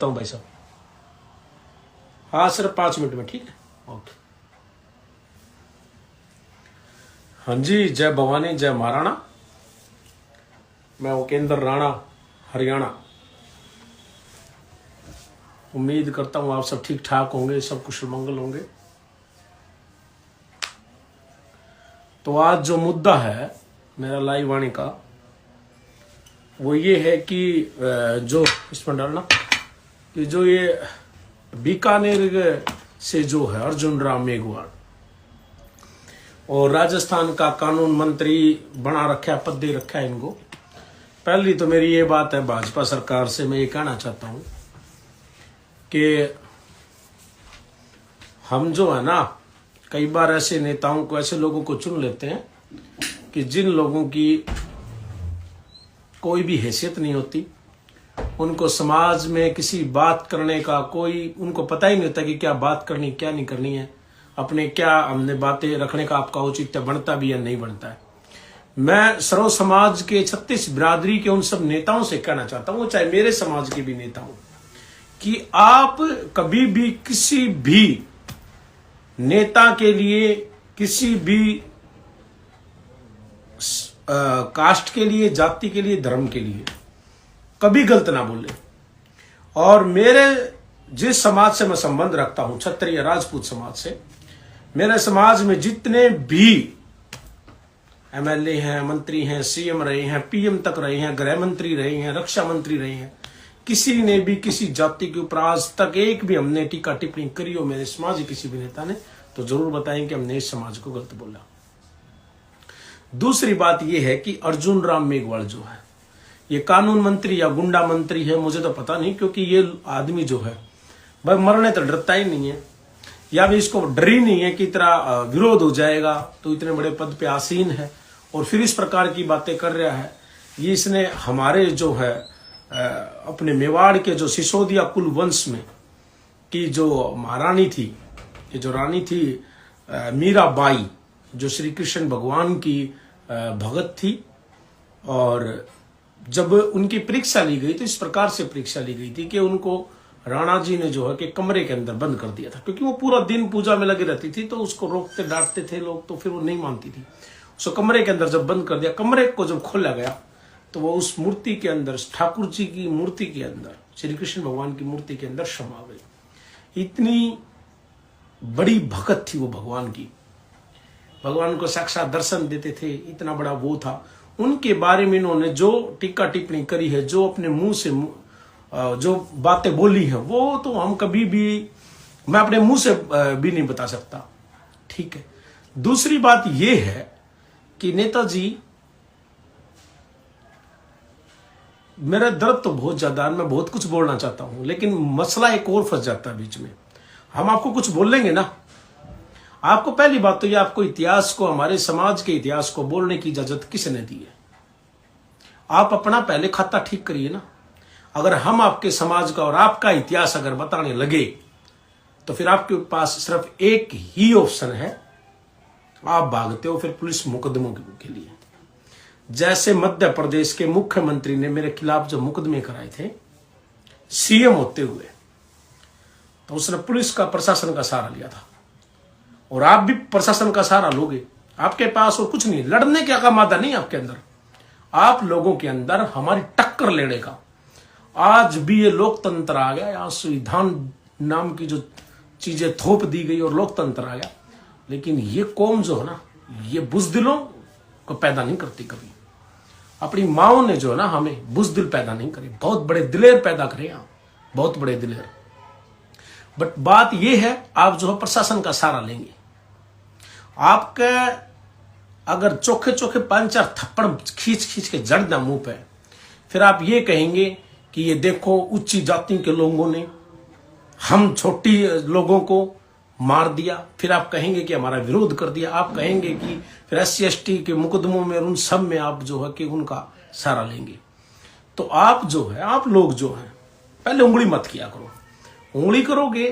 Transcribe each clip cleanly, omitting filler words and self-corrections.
हूँ भाई साहब। हाँ सिर्फ 5 मिनट में, ठीक है, ओके। हाँ जी, जय भवानी, जय महाराणा। मैं उपेंद्र राणा, हरियाणा। उम्मीद करता हूँ आप सब ठीक ठाक होंगे, सब कुशल मंगल होंगे। तो आज जो मुद्दा है मेरा लाइव वाणी का वो ये है कि जो इसमें डालना कि जो ये बीकानेर से जो है अर्जुन राम मेघवाल और राजस्थान का कानून मंत्री बना रखा है, पद दे रखा है इनको। पहली तो मेरी ये बात है भाजपा सरकार से, मैं ये कहना चाहता हूं कि हम जो है ना कई बार ऐसे नेताओं को, ऐसे लोगों को चुन लेते हैं कि जिन लोगों की कोई भी हैसियत नहीं होती, उनको समाज में किसी बात करने का कोई उनको पता ही नहीं होता कि क्या बात करनी क्या नहीं करनी है, अपने क्या हमने बातें रखने का आपका औचित्य बनता भी या नहीं बनता है। मैं सर्व समाज के 36 बिरादरी के उन सब नेताओं से कहना चाहता हूं, चाहे मेरे समाज के भी नेता हो, कि आप कभी भी किसी भी नेता के लिए, किसी भी कास्ट के लिए, जाति के लिए, धर्म के लिए कभी गलत ना बोले। और मेरे जिस समाज से मैं संबंध रखता हूं, क्षत्रिय राजपूत समाज से, मेरे समाज में जितने भी एमएलए हैं, मंत्री हैं, सीएम रहे हैं, पीएम तक रहे हैं, गृह मंत्री रहे हैं, रक्षा मंत्री रहे हैं, किसी ने भी किसी जाति के ऊपर आज तक एक भी हमने टीका टिप्पणी करी हो मेरे समाज के किसी भी नेता ने, तो जरूर बताएं कि हमने इस समाज को गलत बोला। दूसरी बात यह है कि अर्जुन राम मेघवाल जो है ये कानून मंत्री या गुंडा मंत्री है, मुझे तो पता नहीं, क्योंकि ये आदमी जो है भाई मरने तो डरता ही नहीं है, या भी इसको डर ही नहीं है कि इतना विरोध हो जाएगा तो इतने बड़े पद पे आसीन है और फिर इस प्रकार की बातें कर रहा है। ये इसने हमारे जो है अपने मेवाड़ के जो सिसोदिया कुल वंश में की जो महारानी थी, ये जो रानी थी मीराबाई, जो श्री कृष्ण भगवान की भगत थी, और जब उनकी परीक्षा ली गई तो इस प्रकार से परीक्षा ली गई थी कि उनको राणा जी ने जो है कि कमरे के अंदर बंद कर दिया था, क्योंकि वो पूरा दिन पूजा में लगी रहती थी, तो उसको रोकते डांटते थे लोग, तो फिर वो नहीं मानती थी। उसको कमरे के अंदर जब बंद कर दिया, कमरे को जब खोला गया तो वो उस मूर्ति के अंदर, ठाकुर जी की मूर्ति के अंदर, श्री कृष्ण भगवान की मूर्ति के अंदर समा गई। इतनी बड़ी भगत थी वो भगवान की, भगवान को साक्षात दर्शन देते थे, इतना बड़ा वो था। उनके बारे में इन्होंने जो टीका टिप्पणी करी है, जो अपने मुंह से जो बातें बोली हैं, वो तो हम कभी भी, मैं अपने मुंह से भी नहीं बता सकता, ठीक है। दूसरी बात यह है कि नेताजी, मेरा दर्द तो बहुत ज्यादा है, मैं बहुत कुछ बोलना चाहता हूं, लेकिन मसला एक और फंस जाता है बीच में। हम आपको कुछ बोलेंगे ना, आपको पहली बात तो ये, आपको इतिहास को, हमारे समाज के इतिहास को बोलने की इजाजत किसने दी है? आप अपना पहले खाता ठीक करिए ना। अगर हम आपके समाज का और आपका इतिहास अगर बताने लगे तो फिर आपके पास सिर्फ एक ही ऑप्शन है, आप भागते हो फिर पुलिस मुकदमों के लिए। जैसे मध्य प्रदेश के मुख्यमंत्री ने मेरे खिलाफ जो मुकदमे कराए थे सीएम होते हुए, तो उसने पुलिस का, प्रशासन का सहारा लिया था, और आप भी प्रशासन का सहारा लोगे। आपके पास और कुछ नहीं, लड़ने का मादा नहीं आपके अंदर, आप लोगों के अंदर हमारी टक्कर लेने का। आज भी ये लोकतंत्र आ गया, यहाँ संविधान नाम की जो चीजें थोप दी गई और लोकतंत्र आ गया, लेकिन ये कौम जो है ना, ये बुजदिलों को पैदा नहीं करती कभी। अपनी माओ ने जो है ना हमें बुजदिल पैदा नहीं करी, बहुत बड़े दिलेर पैदा करे यहाँ, बहुत बड़े दिलेर। बट बात यह है, आप जो है प्रशासन का सहारा लेंगे, आपके अगर चोखे चोखे 5-4 थप्पड़ खींच खींच के जड़ दें मुंह पे, फिर आप ये कहेंगे कि ये देखो उच्ची जाति के लोगों ने हम छोटी लोगों को मार दिया, फिर आप कहेंगे कि हमारा विरोध कर दिया, आप कहेंगे कि फिर SC/ST के मुकदमों में उन सब में आप जो है कि उनका सहारा लेंगे। तो आप जो है, आप लोग जो है, पहले उंगली मत किया करो। उंगली करोगे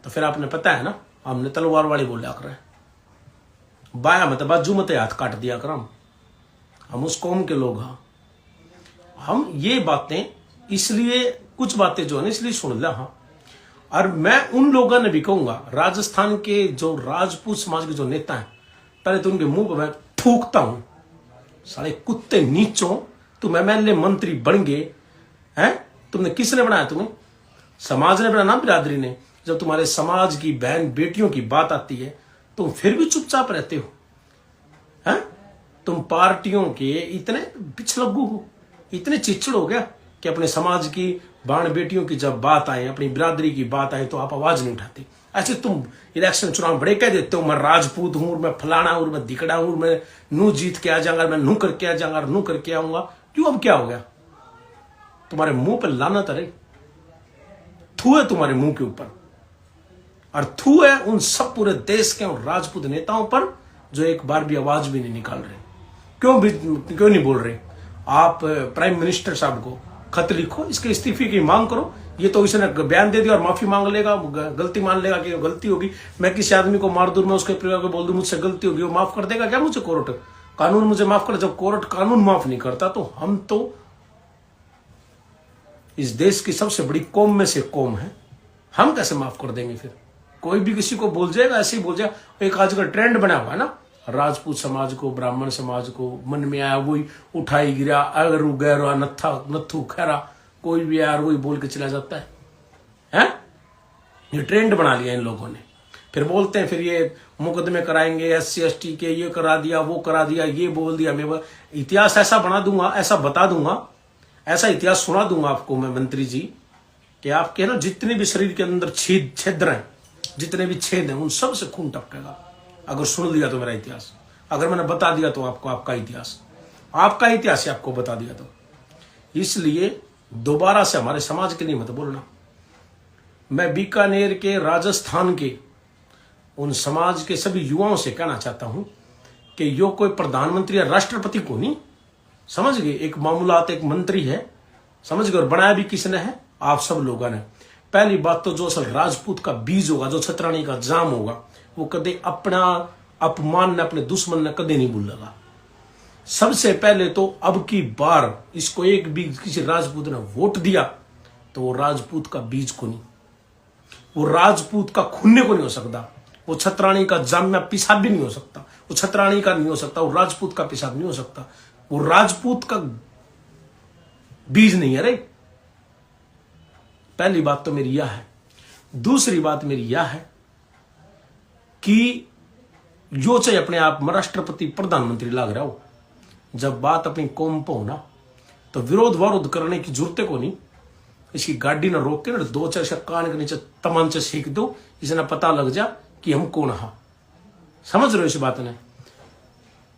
तो फिर आपने पता है ना, हमने तलवार वाली बोला कर, बाया मत बाजू मत हाथ काट दिया कर, हम उस कौम के लोग हैं। हम ये बातें इसलिए कुछ बातें जो है ना इसलिए सुन ला। हाँ, और मैं उन लोगों ने भी कहूंगा, राजस्थान के जो राजपूत समाज के जो नेता हैं, पहले तो उनके मुंह पर मैं थूकता हूं, साले कुत्ते नीचों, तुम एमएलए मंत्री बन गए हैं, तुमने किसने बनाया? तुम्हें समाज ने बनाया ना, बिरादरी ने। जब तुम्हारे समाज की बहन बेटियों की बात आती है तुम फिर भी चुपचाप रहते हो, हैं? तुम पार्टियों के इतने पिछलग्गू हो, इतने चिचड़ हो गया कि अपने समाज की बाण बेटियों की जब बात आए, अपनी बिरादरी की बात आए तो आप आवाज नहीं उठाते। ऐसे तुम इलेक्शन चुनाव बड़े कह देते हो, मैं राजपूत हूं, मैं फलाना हूं, मैं दिकड़ा हूं, मैं नू जीत के आ जाऊंगा, मैं नू करके आ जाऊंगा, नू करके आऊंगा। क्यों? अब क्या हो गया? तुम्हारे मुंह पर लानत है, थू है तुम्हारे मुंह के ऊपर, और थू है उन सब पूरे देश के उन राजपूत नेताओं पर जो एक बार भी आवाज भी नहीं निकाल रहे। क्यों नहीं बोल रहे? आप प्राइम मिनिस्टर साहब को खत लिखो, इसके इस्तीफे की मांग करो। ये तो इसने बयान दे दिया और माफी मांग लेगा, गलती मान लेगा कि गलती होगी। मैं किसी आदमी को मार दूं, मैं उसके परिवार को बोल दूं मुझसे गलती होगी, वो माफ कर देगा क्या मुझे? कोर्ट कानून मुझे माफ कर? जब कोर्ट कानून माफ नहीं करता तो हम तो इस देश की सबसे बड़ी कौम में से कौम है, हम कैसे माफ कर देंगे? फिर कोई भी किसी को बोल जाएगा, ऐसे ही बोल जाएगा। एक आजकल ट्रेंड बना हुआ है ना, राजपूत समाज को, ब्राह्मण समाज को मन में आया वही उठाई गिरा, अगर गैरा नत्थू खैरा, कोई भी यार वही बोल के चला जाता है। ये ट्रेंड बना लिया इन लोगों ने। फिर बोलते हैं, फिर ये मुकदमे कराएंगे SC ST के, ये करा दिया, वो करा दिया, ये बोल दिया। मैं इतिहास ऐसा बना दूंगा, ऐसा बता दूंगा, ऐसा इतिहास सुना दूंगा आपको मैं मंत्री जी, कि आपके ना जितने भी शरीर के अंदर छिद्र हैं, जितने भी छेद हैं, उन सब से खून टपकेगा अगर सुन लिया तो मेरा इतिहास। अगर मैंने बता दिया तो आपको आपका इतिहास ही आपको बता दिया तो। इसलिए दोबारा से हमारे समाज के लिए मत बोलना। मैं बीकानेर के, राजस्थान के उन समाज के सभी युवाओं से कहना चाहता हूं कि यो कोई प्रधानमंत्री या राष्ट्रपति को नहीं, समझ गए? एक मामूलात, एक मंत्री है, समझ गए? और बनाया भी किसने है? आप सब लोगों ने। पहली बात तो जो असल राजपूत का बीज होगा, जो छतरानी का जाम होगा, वो कदे अपना अपमान ने, अपने दुश्मन ने कदे नहीं भूलेगा। सबसे पहले तो अब की बार इसको एक भी किसी राजपूत ने वोट दिया तो वो राजपूत का बीज को नहीं, वो राजपूत का खूनने को नहीं हो सकता, वो छतरानी का जामिया पेशाब भी नहीं हो सकता, वो छतरानी का नहीं हो सकता, वो राजपूत का पेशाब नहीं हो सकता, वो राजपूत का बीज नहीं है रे। पहली बात तो मेरी यह है। दूसरी बात मेरी यह है कि जो चाहे अपने आप में राष्ट्रपति प्रधानमंत्री लाग रहा हो, जब बात अपनी कौम पर होना तो विरोध करने की जरूरत को नहीं। इसकी गाड़ी ना रोक के ना 2-4 कान के नीचे तमांचे सीख दो, इसे ना पता लग जा कि हम कौन हा। समझ रहे हो इस बात ने?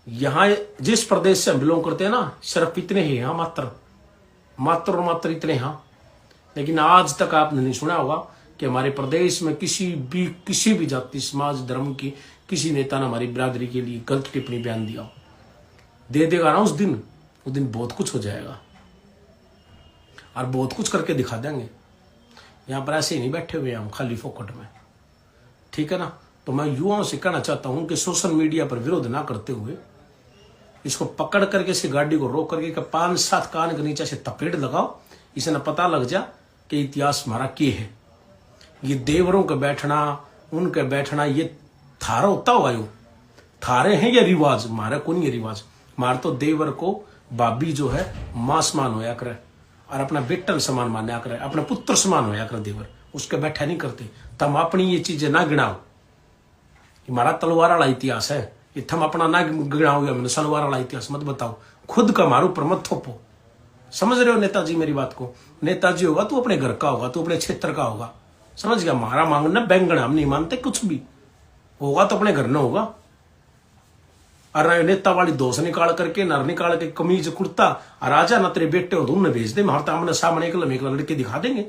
यहां जिस प्रदेश से हम बिलोंग करते हैं ना, सिर्फ इतने ही हाँ, मात्र इतने हाँ। लेकिन आज तक आपने नहीं सुना होगा कि हमारे प्रदेश में किसी भी जाति, समाज, धर्म की किसी नेता ने हमारी बिरादरी के लिए गलत टिप्पणी बयान दिया हो। दे देगा ना उस दिन बहुत कुछ हो जाएगा और बहुत कुछ करके दिखा देंगे। यहां पर ऐसे ही नहीं बैठे हुए हम खाली फोकट में, ठीक है ना? तो मैं युवाओं से कहना चाहता हूं कि सोशल मीडिया पर विरोध ना करते हुए इसको पकड़ करके, इसकी गाड़ी को रोक करके 5-7 कान के नीचे से तपेड़ लगाओ, इसे ना पता लग जा कि इतिहास हमारा क्या है। ये देवरों का बैठना, उनके बैठना, ये थारा होता होगा, यो थारे हैं ये रिवाज, हमारा कौन ये रिवाज? हमारा तो देवर को भाभी जो है मां समान होया करे और अपना बेटन समान मान्या करे, अपना पुत्र समान होया करे देवर, उसके बैठा नहीं करते। तम अपनी ये चीजें ना गिनाओ, हमारा तलवार वाला इतिहास है, ये थम अपना ना गिनाओ या मैंने सलवार वाला इतिहास मत बताओ, खुद का मारू पर मत थोपो। समझ रहे हो नेताजी मेरी बात को? नेताजी होगा तू अपने घर का होगा, तू अपने क्षेत्र का होगा, समझ गया? हमारा मांगना बैंगन, हम नहीं मानते कुछ भी होगा तो अपने घर में होगा। और नेता वाली दोष निकाल करके, नर निकाल के कमीज कुर्ता और राजा ना तेरे बेटे हो तो उन्हें भेज दे, हमारे सामने एक लड़के दिखा देंगे।